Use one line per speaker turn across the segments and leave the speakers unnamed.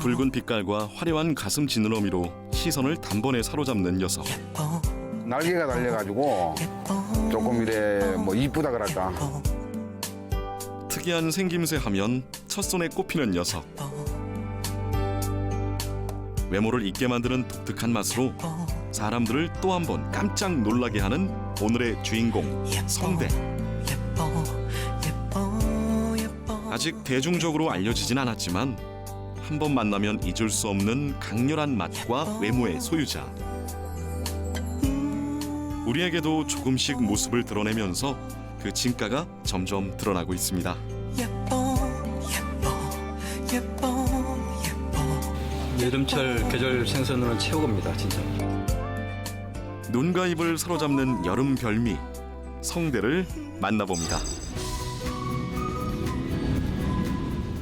붉은 빛깔과 화려한 가슴 지느러미로 시선을 단번에 사로잡는 녀석.
날개가 달려가지고 조금 이래 뭐 이쁘다 그럴까.
특이한 생김새 하면 첫손에 꼽히는 녀석. 외모를 잊게 만드는 독특한 맛으로 사람들을 또 한 번 깜짝 놀라게 하는 오늘의 주인공 성대. 아직 대중적으로 알려지진 않았지만 한 번 만나면 잊을 수 없는 강렬한 맛과 외모의 소유자. 우리에게도 조금씩 모습을 드러내면서 그 진가가 점점 드러나고 있습니다.
여름철 계절 생선으로는 최고입니다, 진짜.
눈과 입을 사로잡는 여름 별미 성대를 만나봅니다.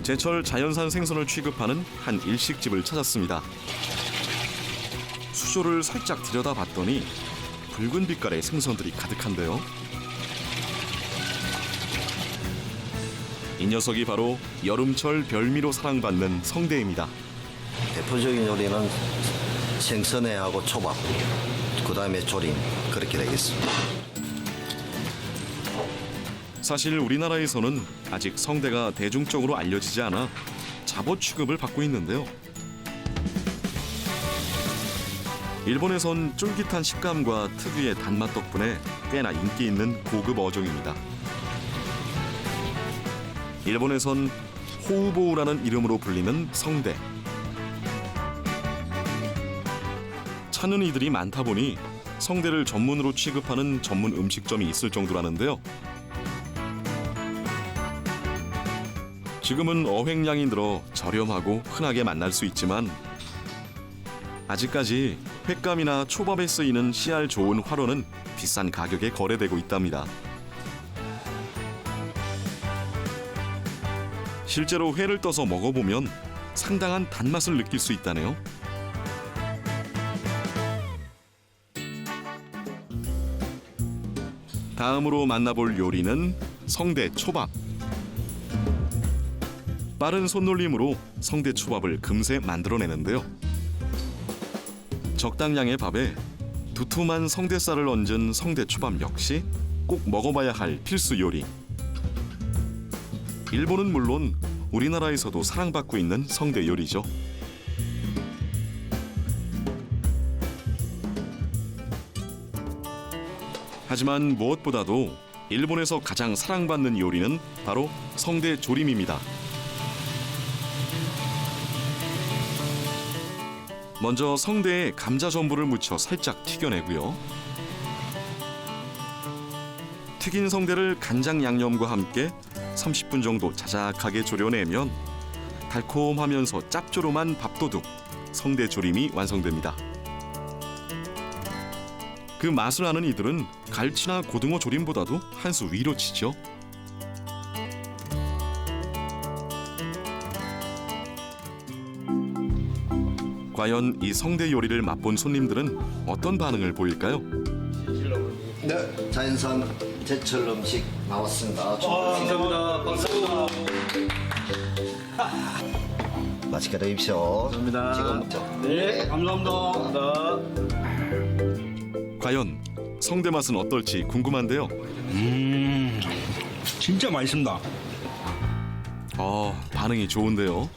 제철 자연산 생선을 취급하는 한 일식집을 찾았습니다. 수조를 살짝 들여다봤더니 붉은 빛깔의 생선들이 가득한데요. 이 녀석이 바로 여름철 별미로 사랑받는 성대입니다.
대표적인 요리는 생선회하고 초밥, 그 다음에 조림 그렇게 되겠습니다.
사실 우리나라에서는 아직 성대가 대중적으로 알려지지 않아 잡어 취급을 받고 있는데요. 일본에선 쫄깃한 식감과 특유의 단맛 덕분에 꽤나 인기 있는 고급 어종입니다. 일본에선 호우보우라는 이름으로 불리는 성대. 찾는 이들이 많다 보니 성대를 전문으로 취급하는 전문 음식점이 있을 정도라는데요. 지금은 어획량이 늘어 저렴하고 흔하게 만날 수 있지만 아직까지 횟감이나 초밥에 쓰이는 씨알 좋은 화로는 비싼 가격에 거래되고 있답니다. 실제로 회를 떠서 먹어보면 상당한 단맛을 느낄 수 있다네요. 다음으로 만나볼 요리는 성대 초밥. 빠른 손놀림으로 성대 초밥을 금세 만들어내는데요. 적당량의 밥에 두툼한 성대살을 얹은 성대 초밥 역시 꼭 먹어봐야 할 필수 요리. 일본은 물론 우리나라에서도 사랑받고 있는 성대 요리죠. 하지만 무엇보다도 일본에서 가장 사랑받는 요리는 바로 성대 조림입니다. 먼저 성대에 감자 전분을 묻혀 살짝 튀겨내고요. 튀긴 성대를 간장 양념과 함께 30분 정도 자작하게 졸여내면 달콤하면서 짭조름한 밥도둑 성대 조림이 완성됩니다. 그 맛을 아는 이들은 갈치나 고등어 조림보다도 한 수 위로 치죠. 과연 이 성대 요리를 맛본 손님들은 어떤 반응을 보일까요?
네, 자연산 제철 음식 나왔습니다.
감사합니다. 박수.
맛있게 드십시오.
감사합니다.
지금 먹죠.
네, 감사합니다.
과연 성대 맛은 어떨지 궁금한데요.
진짜 맛있습니다.
반응이 좋은데요.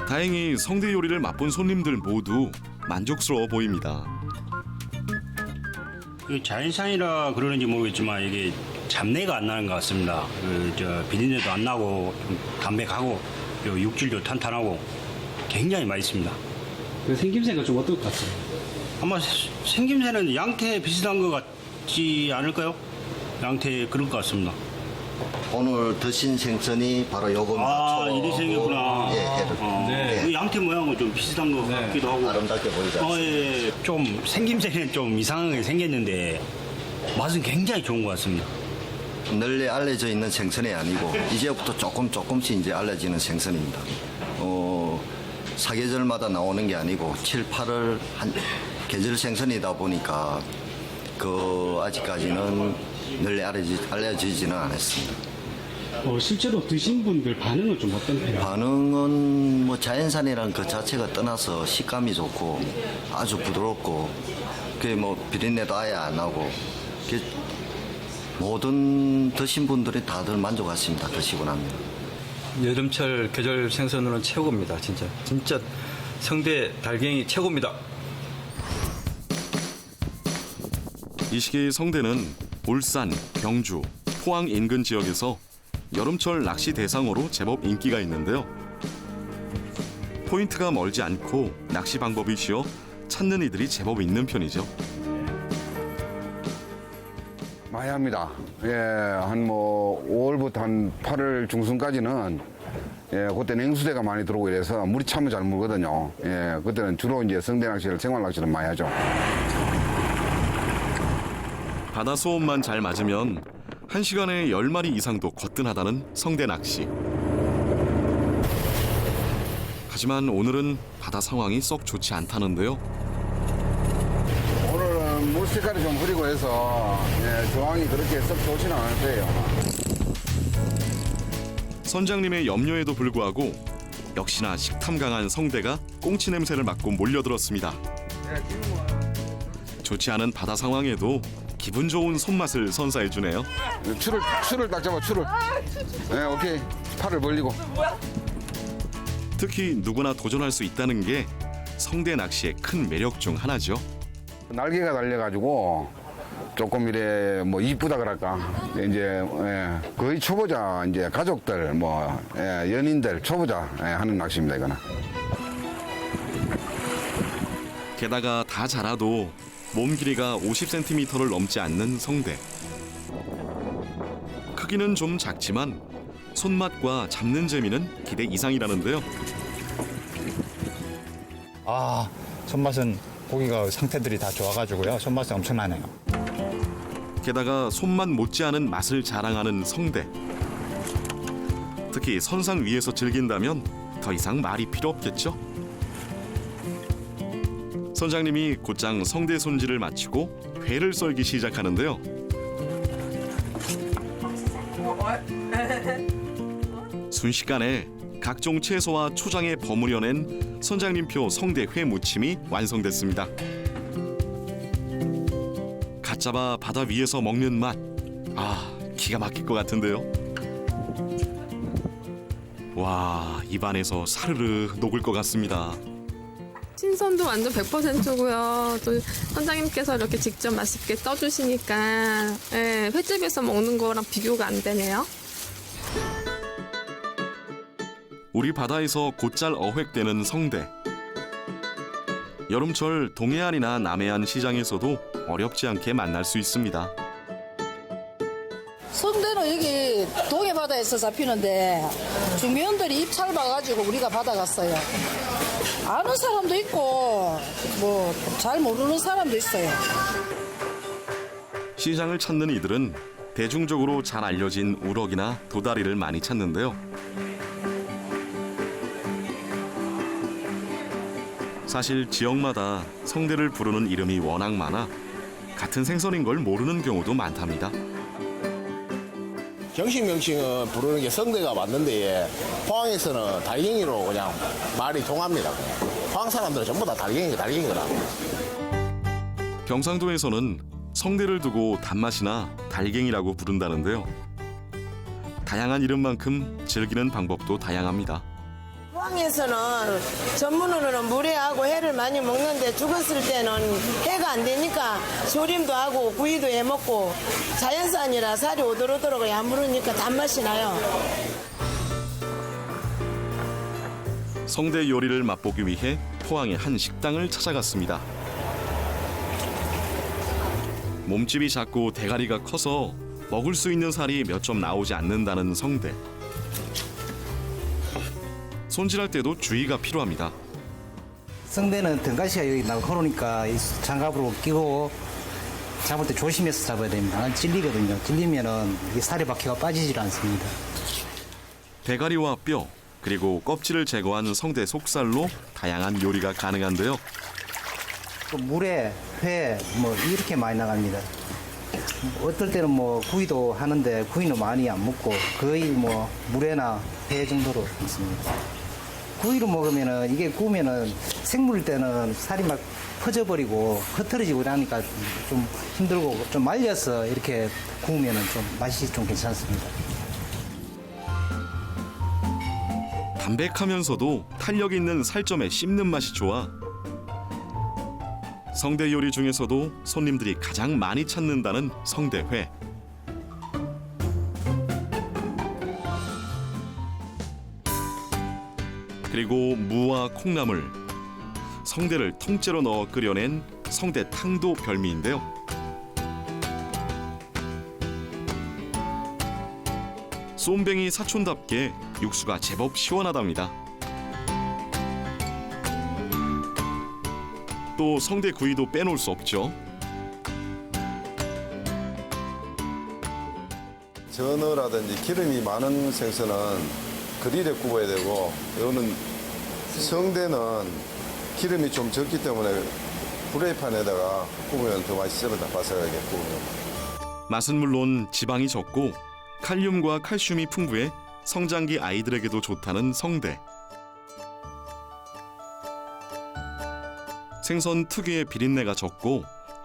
다행히 성대 요리를 맛본 손님들 모두 만족스러워 보입니다.
자연산이라 그러는지 모르겠지만 이게 잡내가 안 나는 것 같습니다. 비린내도 안 나고 좀 담백하고 육질도 탄탄하고 굉장히 맛있습니다.
그 생김새가 좀 어떨 것 같아요?
아마 생김새는 양태 비슷한 것 같지 않을까요? 양태 그럴 것 같습니다.
오늘 드신 생선이 바로 요겁니다.
이리 생겼구나.
예, 회를.
네. 그 양태 모양은 좀 비슷한 것 같기도 하고.
아름답게 보이지 않습니까?
예. 좀 생김새는 좀 이상하게 생겼는데 맛은 굉장히 좋은 것 같습니다.
널리 알려져 있는 생선이 아니고 이제부터 조금씩 이제 알려지는 생선입니다. 사계절마다 나오는 게 아니고 7, 8월 한 계절 생선이다 보니까 아직까지는 널리 알려지지는 않았습니다.
실제로 드신 분들 반응은 좀 어떤 편이에요?
반응은 뭐 자연산이라는 그 자체가 떠나서 식감이 좋고 아주 부드럽고 그게 뭐 비린내도 아예 안 나고 그게 모든 드신 분들이 다들 만족하십니다. 드시고 나면.
여름철 계절 생선으로는 최고입니다. 진짜 성대 달갱이 최고입니다.
이 시기 성대는 울산, 경주, 포항 인근 지역에서 여름철 낚시 대상어로 제법 인기가 있는데요. 포인트가 멀지 않고 낚시 방법이 쉬워 찾는 이들이 제법 있는 편이죠.
많이 합니다. 예, 한 뭐 5월부터 한 8월 중순까지는 예, 그때 냉수대가 많이 들어오고 이래서 물이 차면 잘 물거든요. 예, 그때는 주로 이제 성대 낚시를 생활 낚시를 많이 하죠.
바다 소음만 잘 맞으면 1시간에 10마리 이상도 거뜬하다는 성대 낚시. 하지만 오늘은 바다 상황이 썩 좋지 않다는데요.
오늘은 물 색깔이 좀 흐리고 해서 예, 조항이 그렇게 썩 좋지는 않을 거예요.
선장님의 염려에도 불구하고 역시나 식탐 강한 성대가 꽁치 냄새를 맡고 몰려들었습니다. 좋지 않은 바다 상황에도 기분 좋은 손맛을 선사해주네요.
추를 딱 잡아, 추를. 네, 오케이. 팔을 벌리고.
특히 누구나 도전할 수 있다는 게 성대 낚시의 큰 매력 중 하나죠.
날개가 달려가지고 조금 이래 뭐 이쁘다 그럴까. 이제 예, 거의 초보자 이제 가족들 뭐 예, 연인들 초보자 예, 하는 낚시입니다 이거는.
게다가 다 자라도 몸 길이가 50cm를 넘지 않는 성대. 크기는 좀 작지만 손맛과 잡는 재미는 기대 이상이라는데요.
손맛은 고기가 상태들이 다 좋아가지고요. 손맛이 엄청나네요.
게다가 손맛 못지않은 맛을 자랑하는 성대. 특히 선상 위에서 즐긴다면 더 이상 말이 필요 없겠죠. 선장님이 곧장 성대 손질을 마치고 회를 썰기 시작하는데요. 순식간에 각종 채소와 초장에 버무려낸 선장님표 성대 회 무침이 완성됐습니다. 갓 잡아 바다 위에서 먹는 맛, 기가 막힐 것 같은데요. 와, 입안에서 사르르 녹을 것 같습니다.
신선도 완전 100%고요. 또 선장님께서 이렇게 직접 맛있게 떠주시니까 예, 횟집에서 먹는 거랑 비교가 안 되네요.
우리 바다에서 곧잘 어획되는 성대. 여름철 동해안이나 남해안 시장에서도 어렵지 않게 만날 수 있습니다.
성대는 여기 동해 바다에서 잡히는데 중개원들이 입 짧아가지고 우리가 받아갔어요. 아는 사람도 있고 뭐 잘 모르는 사람도 있어요.
시장을 찾는 이들은 대중적으로 잘 알려진 우럭이나 도다리를 많이 찾는데요. 사실 지역마다 성대를 부르는 이름이 워낙 많아 같은 생선인 걸 모르는 경우도 많답니다.
정식 명칭은 부르는 게 성대가 맞는데 포항에서는 달갱이로 그냥 말이 통합니다. 포항 사람들은 전부 다 달갱이더라.
경상도에서는 성대를 두고 단맛이나 달갱이라고 부른다는데요. 다양한 이름만큼 즐기는 방법도 다양합니다.
포항에서는 전문으로는 물회하고 회를 많이 먹는데 죽었을 때는 회가 안 되니까 조림도 하고 구이도 해 먹고 자연산이라 살이 오돌오돌하고 야무르니까 단맛이 나요.
성대 요리를 맛보기 위해 포항의 한 식당을 찾아갔습니다. 몸집이 작고 대가리가 커서 먹을 수 있는 살이 몇 점 나오지 않는다는 성대. 손질할 때도 주의가 필요합니다.
성대는 등가시가 여기 날카로우니까 이 장갑으로 끼고 잡을 때 조심해서 잡아야 됩니다. 찔리거든요. 찔리면은 이 살이 박혀가 빠지질 않습니다.
대가리와 뼈, 그리고 껍질을 제거한 성대 속살로 다양한 요리가 가능한데요.
또 물에 회 뭐 이렇게 많이 나갑니다. 어떨 때는 뭐 구이도 하는데 구이는 많이 안 먹고 거의 뭐 물회나 회 정도로 먹습니다. 구이로 먹으면은 이게 구우면은 생물일 때는 살이 막 퍼져버리고 흩어지고 이러니까 좀 힘들고 좀 말려서 이렇게 구우면은 좀 맛이 좀 괜찮습니다.
담백하면서도 탄력 있는 살점에 씹는 맛이 좋아 성대 요리 중에서도 손님들이 가장 많이 찾는다는 성대회. 그리고 무와 콩나물, 성대를 통째로 넣어 끓여낸 성대탕도 별미인데요. 쏨뱅이 사촌답게 육수가 제법 시원하답니다. 또 성대 구이도 빼놓을 수 없죠.
전어라든지 기름이 많은 생선은 그릴에 구워야 되고, 이거는 성대는 기름이 좀 적기 때문에 프라이팬에다가 구우면 더 맛있습니다. 바삭하게 구우면.
맛은 물론 지방이 적고 칼륨과 칼슘이 풍부해 성장기 아이들에게도 좋다는 성대. 생선 특유의 비린내가 적고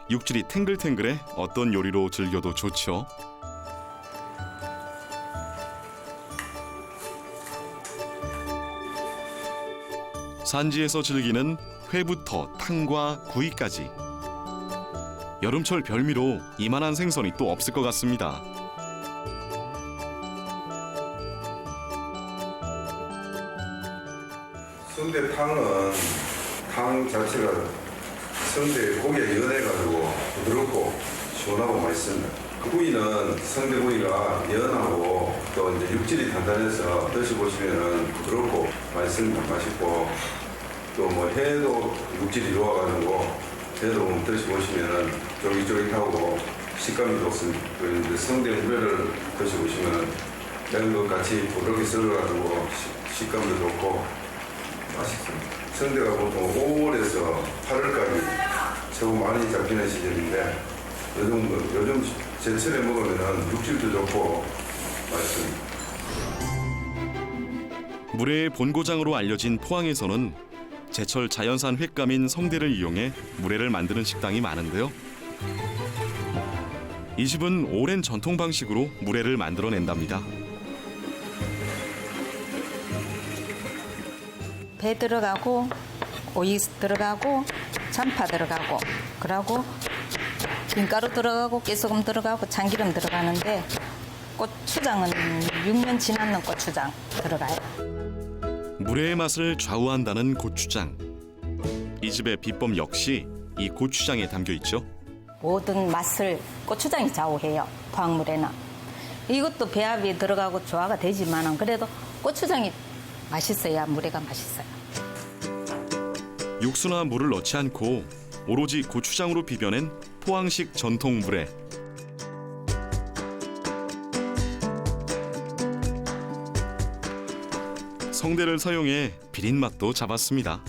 육질이 탱글탱글해 어떤 요리로 즐겨도 좋죠. 산지에서 즐기는 회부터 탕과 구이까지. 여름철 별미로 이만한 생선이 또 없을 것 같습니다.
성대탕은 탕 자체가 성대 고기가 연해가지고 부드럽고 시원하고 맛있습니다. 구이는 성대구이가 연하고 또 이제 육질이 단단해서 드셔보시면 부드럽고 맛있습니다. 맛있고 또 뭐 회도 육질이 좋아가지고 회도 드셔보시면 쫄깃쫄깃하고 식감이 좋습니다. 그리고 성대 물회를 드셔보시면 매운 것 같이 부드럽게 썰어가지고 식감도 좋고 맛있습니다. 성대가 보통 5월에서 8월까지 최고 많이 잡히는 시즌인데 요즘 제철에 먹으면 육질도 좋고 맛있습니다.
물회의 본고장으로 알려진 포항에서는 제철 자연산 횟감인 성대를 이용해 물회를 만드는 식당이 많은데요. 이 집은 오랜 전통 방식으로 물회를 만들어낸답니다.
배 들어가고 오이 들어가고 잔파 들어가고 그러고 김가루 들어가고 깨소금 들어가고 참기름 들어가는데 고추장은 6년 지났는 고추장 들어가요.
물회의 맛을 좌우한다는 고추장. 이 집의 비법 역시 이 고추장에 담겨 있죠.
모든 맛을 고추장이 좌우해요. 포항물에는. 이것도 배합이 들어가고 조화가 되지만 그래도 고추장이 맛있어야 물회가 맛있어요.
육수나 물을 넣지 않고 오로지 고추장으로 비벼낸 포항식 전통 물회. 성대를 사용해 비린 맛도 잡았습니다.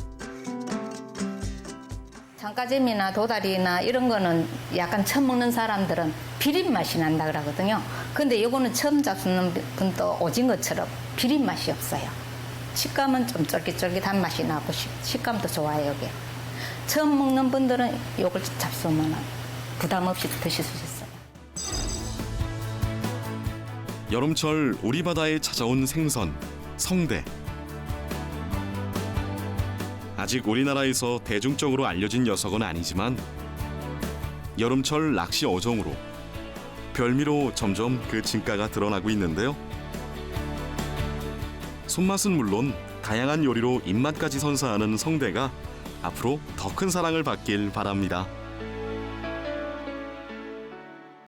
장가재미나 도다리나 이런 거는 약간 처음 먹는 사람들은 비린 맛이 난다 그러거든요. 근데 이거는 처음 잡수는 분도 오징어처럼 비린 맛이 없어요. 식감은 좀 쫄깃쫄깃한 맛이 나고 식감도 좋아요. 이게. 처음 먹는 분들은 이걸 잡수면 부담 없이 드실 수 있어요.
여름철 우리 바다에 찾아온 생선, 성대. 아직 우리나라에서 대중적으로 알려진 녀석은 아니지만 여름철 낚시 어종으로 별미로 점점 그 진가가 드러나고 있는데요. 손맛은 물론 다양한 요리로 입맛까지 선사하는 성대가 앞으로 더 큰 사랑을 받길 바랍니다.